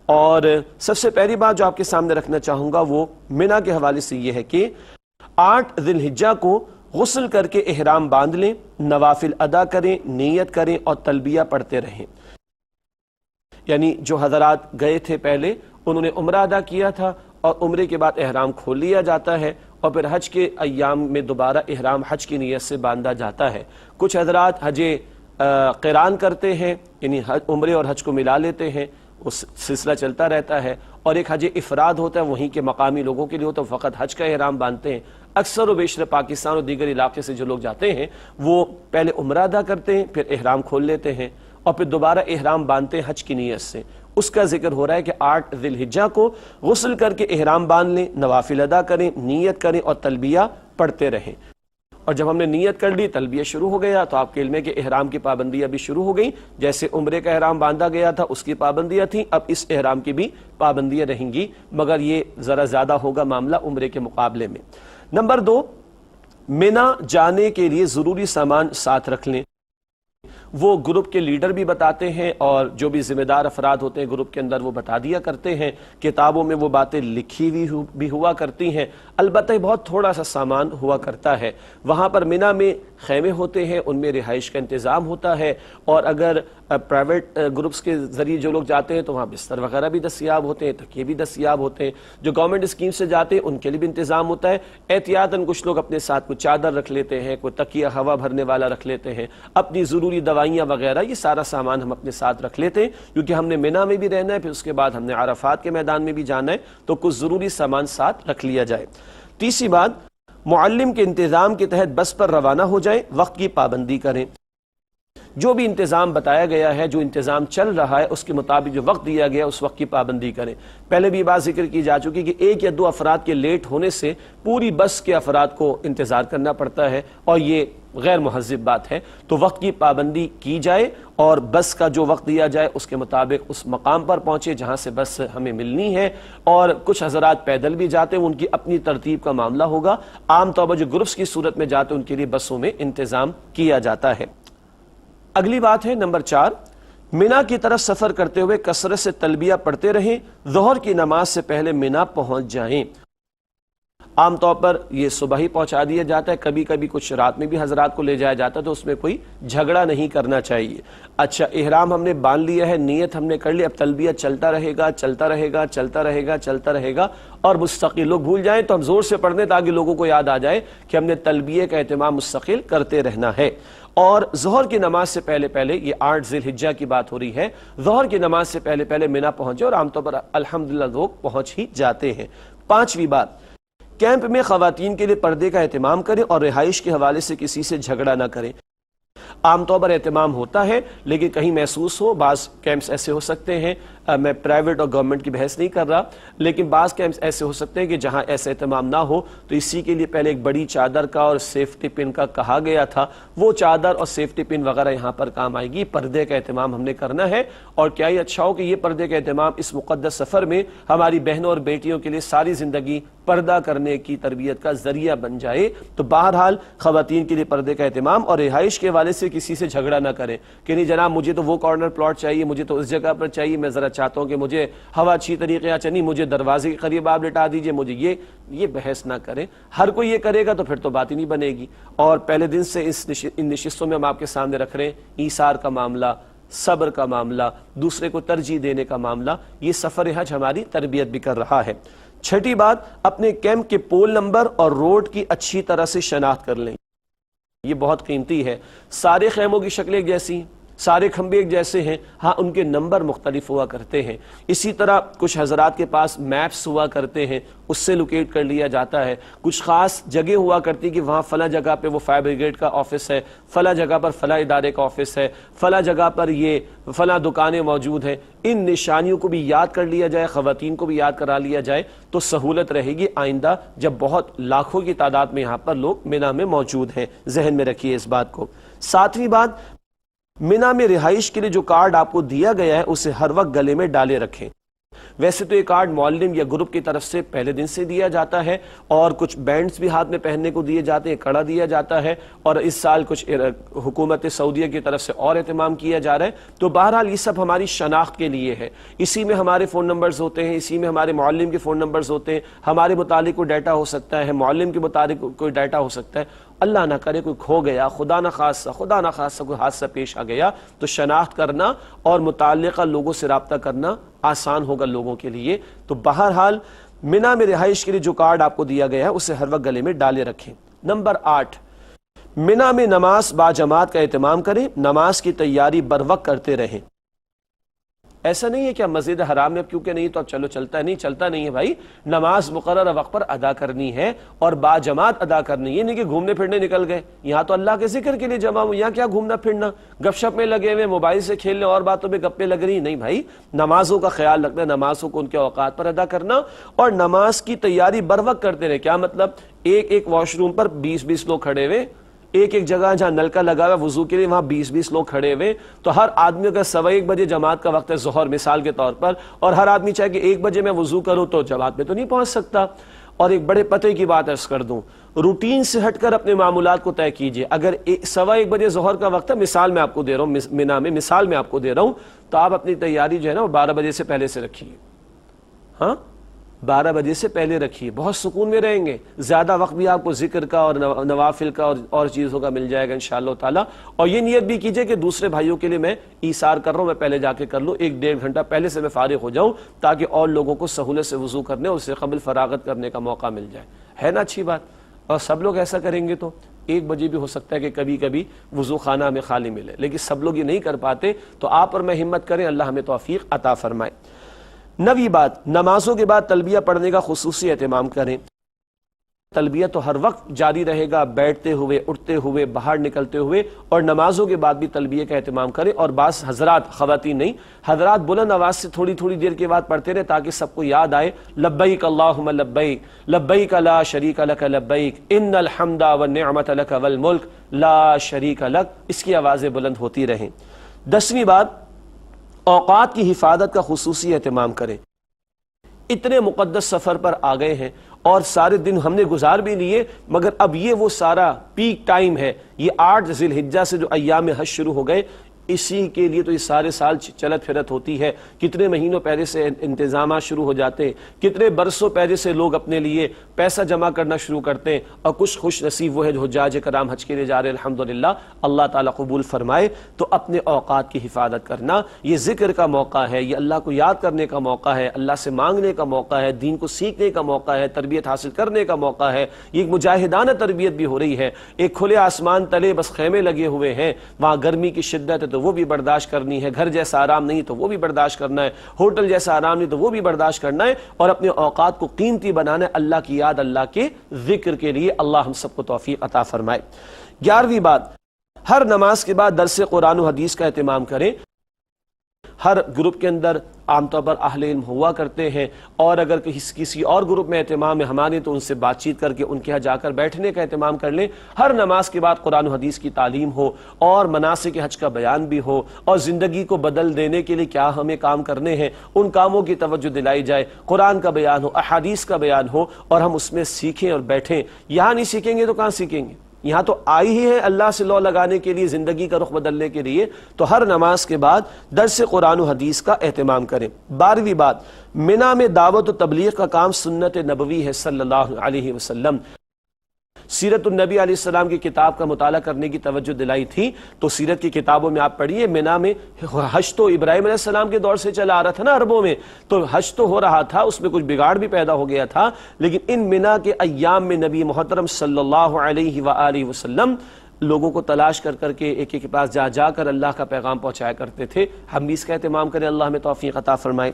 اور سب سے پہلی بات جو آپ کے سامنے رکھنا چاہوں گا وہ منا کے حوالے سے یہ ہے کہ 8 ذی الحجہ کو غسل کر کے احرام باندھ لیں، نوافل ادا کریں، نیت کریں اور تلبیہ پڑھتے رہیں۔ یعنی جو حضرات گئے تھے پہلے انہوں نے عمرہ ادا کیا تھا اور عمرے کے بعد احرام کھول لیا جاتا ہے اور پھر حج کے ایام میں دوبارہ احرام حج کی نیت سے باندھا جاتا ہے۔ کچھ حضرات حج قران کرتے ہیں، یعنی عمرے اور حج کو ملا لیتے ہیں، اس سلسلہ چلتا رہتا ہے، اور ایک حج افراد ہوتا ہے، وہیں کے مقامی لوگوں کے لیے ہوتا ہے، فقط حج کا احرام باندھتے ہیں۔ اکثر و بیشتر پاکستان اور دیگر علاقے سے جو لوگ جاتے ہیں وہ پہلے عمرہ ادا کرتے ہیں، پھر احرام کھول لیتے ہیں اور پھر دوبارہ احرام باندھتے ہیں حج کی نیت سے۔ اس کا ذکر ہو رہا ہے کہ 8 ذی الحجہ کو غسل کر کے احرام باندھ لیں، نوافل ادا کریں، نیت کریں اور تلبیہ پڑھتے رہیں۔ اور جب ہم نے نیت کر لی، تلبیہ شروع ہو گیا، تو آپ کے علم ہے کہ احرام کی پابندیاں بھی شروع ہو گئیں۔ جیسے عمرے کا احرام باندھا گیا تھا اس کی پابندیاں تھیں، اب اس احرام کی بھی پابندیاں رہیں گی، مگر یہ ذرا زیادہ ہوگا معاملہ عمرے کے مقابلے میں۔ نمبر 2، منا جانے کے لیے ضروری سامان ساتھ رکھ لیں۔ وہ گروپ کے لیڈر بھی بتاتے ہیں اور جو بھی ذمہ دار افراد ہوتے ہیں گروپ کے اندر وہ بتا دیا کرتے ہیں، کتابوں میں وہ باتیں لکھی ہوئی بھی ہوا کرتی ہیں، البتہ بہت تھوڑا سا سامان ہوا کرتا ہے۔ وہاں پر منا میں خیمے ہوتے ہیں، ان میں رہائش کا انتظام ہوتا ہے، اور اگر پرائیویٹ گروپس کے ذریعے جو لوگ جاتے ہیں تو وہاں بستر وغیرہ بھی دستیاب ہوتے ہیں، تکیے بھی دستیاب ہوتے ہیں۔ جو گورنمنٹ اسکیم سے جاتے ہیں ان کے لیے بھی انتظام ہوتا ہے۔ احتیاطاً کچھ لوگ اپنے ساتھ کوئی چادر رکھ لیتے ہیں، کوئی تکیہ ہوا بھرنے والا رکھ لیتے ہیں، اپنی ضروری دوائیاں وغیرہ، یہ سارا سامان ہم اپنے ساتھ رکھ لیتے ہیں، کیونکہ ہم نے منا میں بھی رہنا ہے، پھر اس کے بعد ہم نے عرفات کے میدان میں بھی جانا ہے، تو کچھ ضروری سامان ساتھ رکھ لیا جائے۔ تیسری بات، معلم کے انتظام کے تحت بس پر روانہ ہو جائیں، وقت کی پابندی کریں۔ جو بھی انتظام بتایا گیا ہے، جو انتظام چل رہا ہے، اس کے مطابق جو وقت دیا گیا اس وقت کی پابندی کریں۔ پہلے بھی یہ بات ذکر کی جا چکی کہ 1 یا 2 افراد کے لیٹ ہونے سے پوری بس کے افراد کو انتظار کرنا پڑتا ہے، اور یہ غیر مہذب بات ہے۔ تو وقت کی پابندی کی جائے اور بس کا جو وقت دیا جائے اس کے مطابق اس مقام پر پہنچے جہاں سے بس ہمیں ملنی ہے۔ اور کچھ حضرات پیدل بھی جاتے ہیں، ان کی اپنی ترتیب کا معاملہ ہوگا۔ عام طور پر جو گروپس کی صورت میں جاتے ہیں ان کے لیے بسوں میں انتظام کیا جاتا ہے۔ اگلی بات ہے نمبر 4، منا کی طرف سفر کرتے ہوئے کثرت سے تلبیہ پڑھتے رہیں، ظہر کی نماز سے پہلے منا پہنچ جائیں۔ عام طور پر یہ صبح ہی پہنچا دیا جاتا ہے، کبھی کبھی کچھ رات میں بھی حضرات کو لے جایا جاتا ہے، تو اس میں کوئی جھگڑا نہیں کرنا چاہیے۔ اچھا، احرام ہم نے باندھ لیا ہے، نیت ہم نے کر لی، اب تلبیہ چلتا رہے گا چلتا رہے گا چلتا رہے گا چلتا رہے گا، اور مستقل لوگ بھول جائیں تو ہم زور سے پڑھ دیں تاکہ لوگوں کو یاد آ جائے کہ ہم نے تلبیہ کا اہتمام مستقل کرتے رہنا ہے۔ اور ظہر کی نماز سے پہلے پہلے، یہ 8 ذی الحجہ کی بات ہو رہی ہے، ظہر کی نماز سے پہلے پہلے منا پہنچے، اور عام طور پر الحمدللہ لوگ پہنچ ہی جاتے ہیں۔ 5ویں بات، کیمپ میں خواتین کے لیے پردے کا اہتمام کریں اور رہائش کے حوالے سے کسی سے جھگڑا نہ کریں۔ عام طور پر اہتمام ہوتا ہے، لیکن کہیں محسوس ہو، بعض کیمپس ایسے ہو سکتے ہیں، میں پرائیویٹ اور گورنمنٹ کی بحث نہیں کر رہا، لیکن بعض کیمپس ایسے ہو سکتے ہیں کہ جہاں ایسا اہتمام نہ ہو، تو اسی کے لیے پہلے ایک بڑی چادر کا اور سیفٹی پن کا کہا گیا تھا، وہ چادر اور سیفٹی پن وغیرہ یہاں پر کام آئے گی۔ پردے کا اہتمام ہم نے کرنا ہے، اور کیا ہی اچھا ہو کہ یہ پردے کا اہتمام اس مقدس سفر میں ہماری بہنوں اور بیٹیوں کے لیے ساری زندگی پردہ کرنے کی تربیت کا ذریعہ بن جائے۔ تو بہرحال خواتین کے لیے پردے کا اہتمام، اور رہائش کے حوالے سے کسی سے جھگڑا نہ کریں کہ نہیں جناب مجھے تو وہ کارنر پلاٹ چاہیے، مجھے تو اس جگہ پر چاہیے، میں ذرا چاہتا ہوں کہ مجھے ہوا اچھی طریقے سے چلی، مجھے دروازے کے قریب آپ لٹا دیجئے، مجھے یہ بحث نہ کریں۔ ہر کوئی یہ کرے گا تو پھر تو بات ہی نہیں بنے گی۔ اور پہلے دن سے ان نشستوں میں ہم آپ کے سامنے رکھ رہے ہیں ایثار کا معاملہ، صبر کا معاملہ، دوسرے کو ترجیح دینے کا معاملہ، یہ سفر حج ہماری تربیت بھی کر رہا ہے۔ 6ٹھی بات، اپنے کیمپ کے پول نمبر اور روڈ کی اچھی طرح سے شناخت کر لیں، یہ بہت قیمتی ہے۔ سارے خیموں کی شکلیں ایک جیسی ہیں، سارے کھمبے ایک جیسے ہیں، ہاں ان کے نمبر مختلف ہوا کرتے ہیں۔ اسی طرح کچھ حضرات کے پاس میپس ہوا کرتے ہیں، اس سے لوکیٹ کر لیا جاتا ہے۔ کچھ خاص جگہ ہوا کرتی کہ وہاں فلاں جگہ پہ وہ فائر بریگیڈ کا آفس ہے، فلاں جگہ پر فلاں ادارے کا آفس ہے، فلاں جگہ پر یہ فلاں دکانیں موجود ہیں۔ ان نشانیوں کو بھی یاد کر لیا جائے، خواتین کو بھی یاد کرا لیا جائے، تو سہولت رہے گی آئندہ جب بہت لاکھوں کی تعداد میں یہاں پر لوگ منا میں موجود ہیں۔ ذہن میں رکھیے اس بات کو۔ 7ویں بات، منا میں رہائش کے لیے جو کارڈ آپ کو دیا گیا ہے اسے ہر وقت گلے میں ڈالے رکھیں۔ ویسے تو یہ کارڈ معلم یا گروپ کی طرف سے پہلے دن سے دیا جاتا ہے، اور کچھ بینڈز بھی ہاتھ میں پہننے کو دیے جاتے ہیں، کڑا دیا جاتا ہے، اور اس سال کچھ حکومت سعودیہ کی طرف سے اور اہتمام کیا جا رہا ہے۔ تو بہرحال یہ سب ہماری شناخت کے لیے ہے، اسی میں ہمارے فون نمبرز ہوتے ہیں، اسی میں ہمارے معلم کے فون نمبرز ہوتے ہیں، ہمارے متعلق کوئی ڈیٹا ہو سکتا ہے، معلم کے متعلق کوئی ڈیٹا ہو سکتا ہے۔ اللہ نہ کرے کوئی کھو گیا، خدا نہ خاصہ کوئی حادثہ پیش آ گیا، تو شناخت کرنا اور متعلقہ لوگوں سے رابطہ کرنا آسان ہوگا لوگوں کے لیے۔ تو بہرحال منا میں رہائش کے لیے جو کارڈ آپ کو دیا گیا ہے اسے ہر وقت گلے میں ڈالے رکھیں۔ نمبر 8، منا میں نماز باجماعت کا اہتمام کریں، نماز کی تیاری بر وقت کرتے رہیں۔ ایسا نہیں ہے کہ مسجد حرام میں اب کیونکہ نہیں تو اب چلو چلتا نہیں ہے بھائی، نماز مقررہ وقت پر ادا کرنی ہے اور باجماعت ادا کرنی ہے، نہیں کہ گھومنے پھرنے نکل گئے، یہاں تو اللہ کے ذکر کے لیے جمع ہو، یہاں کیا گھومنا پھرنا، گپ شپ میں لگے ہوئے، موبائل سے کھیلنے اور باتوں میں گپیں لگ رہی، نہیں بھائی، نمازوں کا خیال رکھنا، نمازوں کو ان کے اوقات پر ادا کرنا، اور نماز کی تیاری بر وقت کرتے رہے۔ کیا مطلب؟ ایک واش روم پر 20 لوگ کھڑے ہوئے، ایک جگہ جہاں نل کا لگا ہوا وضو کے لیے وہاں 20 لوگ کھڑے ہوئے، تو ہر آدمی اگر 1:15 بجے جماعت کا وقت ہے ظہر مثال کے طور پر، اور ہر آدمی چاہے کہ 1 بجے میں وضو کروں تو جماعت میں تو نہیں پہنچ سکتا۔ اور ایک بڑے پتے کی بات عرض کر دوں، روٹین سے ہٹ کر اپنے معمولات کو طے کیجئے۔ اگر 1:15 بجے ظہر کا وقت ہے، مثال میں آپ کو دے رہا ہوں، منا میں مثال میں آپ کو دے رہا ہوں، تو آپ اپنی تیاری جو ہے نا وہ 12 بجے سے پہلے سے رکھیے، ہاں 12 بجے سے پہلے رکھیے، بہت سکون میں رہیں گے، زیادہ وقت بھی آپ کو ذکر کا اور نوافل کا اور چیزوں کا مل جائے گا انشاءاللہ تعالیٰ۔ اور یہ نیت بھی کیجئے کہ دوسرے بھائیوں کے لیے میں ایثار کر رہا ہوں، میں پہلے جا کے کر لوں، 1-1.5 گھنٹہ پہلے سے میں فارغ ہو جاؤں تاکہ اور لوگوں کو سہولت سے وضو کرنے اور اسے قبل فراغت کرنے کا موقع مل جائے، ہے نا اچھی بات؟ اور سب لوگ ایسا کریں گے تو 1 بجے بھی ہو سکتا ہے کہ کبھی کبھی وضو خانہ ہمیں خالی ملے، لیکن سب لوگ یہ نہیں کر پاتے، تو آپ اور میں ہمت کریں، اللہ ہمیں توفیق عطا فرمائے۔ 9ویں بات، نمازوں کے بعد تلبیہ پڑھنے کا خصوصی اہتمام کریں۔ تلبیہ تو ہر وقت جاری رہے گا، بیٹھتے ہوئے، اٹھتے ہوئے، باہر نکلتے ہوئے، اور نمازوں کے بعد بھی تلبیہ کا اہتمام کریں۔ اور بعض حضرات، خواتین نہیں، حضرات بلند آواز سے تھوڑی دیر کے بعد پڑھتے رہے تاکہ سب کو یاد آئے، لبیک اللہم لبیک لبیک لا شریک لک لبیک ان الحمد والنعمت لک والملک لا شریک لک، اس کی آوازیں بلند ہوتی رہیں۔ 10ویں بات، اوقات کی حفاظت کا خصوصی اہتمام کریں۔ اتنے مقدس سفر پر آ گئے ہیں اور سارے دن ہم نے گزار بھی لیے، مگر اب یہ وہ سارا پیک ٹائم ہے، یہ 8 ذی الحجہ سے جو ایام حج شروع ہو گئے، اسی کے لیے تو یہ سارے سال چلت پھرت ہوتی ہے۔ کتنے مہینوں پہلے سے انتظامات شروع ہو جاتے ہیں، کتنے برسوں پہلے سے لوگ اپنے لیے پیسہ جمع کرنا شروع کرتے ہیں، اور کچھ خوش نصیب وہ ہے جو حجاج کرام حج کے لیے جا رہے ہیں، الحمدللہ، اللہ تعالیٰ قبول فرمائے۔ تو اپنے اوقات کی حفاظت کرنا، یہ ذکر کا موقع ہے، یہ اللہ کو یاد کرنے کا موقع ہے، اللہ سے مانگنے کا موقع ہے، دین کو سیکھنے کا موقع ہے، تربیت حاصل کرنے کا موقع ہے، یہ ایک مجاہدانہ تربیت بھی ہو رہی ہے۔ ایک کھلے آسمان تلے بس خیمے لگے ہوئے ہیں، وہاں گرمی کی شدت ہے تو وہ بھی برداشت کرنی ہے، گھر جیسا آرام نہیں تو وہ بھی برداشت کرنا ہے، ہوٹل جیسا آرام نہیں تو وہ بھی برداشت کرنا ہے، اور اپنے اوقات کو قیمتی بنانا ہے اللہ کی یاد، اللہ کے ذکر کے لیے۔ اللہ ہم سب کو توفیق عطا فرمائے۔ 11ویں بات، ہر نماز کے بعد درس قرآن و حدیث کا اہتمام کریں۔ ہر گروپ کے اندر عام طور پر اہل علم ہوا کرتے ہیں، اور اگر کسی اور گروپ میں اہتمام ہے ہمارے تو ان سے بات چیت کر کے ان کے ہاں جا کر بیٹھنے کا اہتمام کر لیں۔ ہر نماز کے بعد قرآن و حدیث کی تعلیم ہو، اور مناسک حج کا بیان بھی ہو، اور زندگی کو بدل دینے کے لیے کیا ہمیں کام کرنے ہیں ان کاموں کی توجہ دلائی جائے، قرآن کا بیان ہو، احادیث کا بیان ہو، اور ہم اس میں سیکھیں اور بیٹھیں۔ یہاں نہیں سیکھیں گے تو کہاں سیکھیں گے؟ یہاں تو آئی ہی ہے اللہ سے لو لگانے کے لیے، زندگی کا رخ بدلنے کے لیے، تو ہر نماز کے بعد درس قرآن و حدیث کا اہتمام کریں۔ 12ویں بات، منا میں دعوت و تبلیغ کا کام سنت نبوی ہے صلی اللہ علیہ وسلم۔ سیرت النبی علیہ السلام کی کتاب کا مطالعہ کرنے کی توجہ دلائی تھی، تو سیرت کی کتابوں میں آپ پڑھیے، منا میں حج تو ابراہیم علیہ السلام کے دور سے چلا آ رہا تھا نا عربوں میں، تو حج تو ہو رہا تھا، اس میں کچھ بگاڑ بھی پیدا ہو گیا تھا، لیکن ان منا کے ایام میں نبی محترم صلی اللہ علیہ وآلہ وسلم لوگوں کو تلاش کر کر کے ایک کے پاس جا کر اللہ کا پیغام پہنچایا کرتے تھے۔ ہم بھی اس کا اہتمام کریں، اللہ ہمیں توفیق عطا فرمائے۔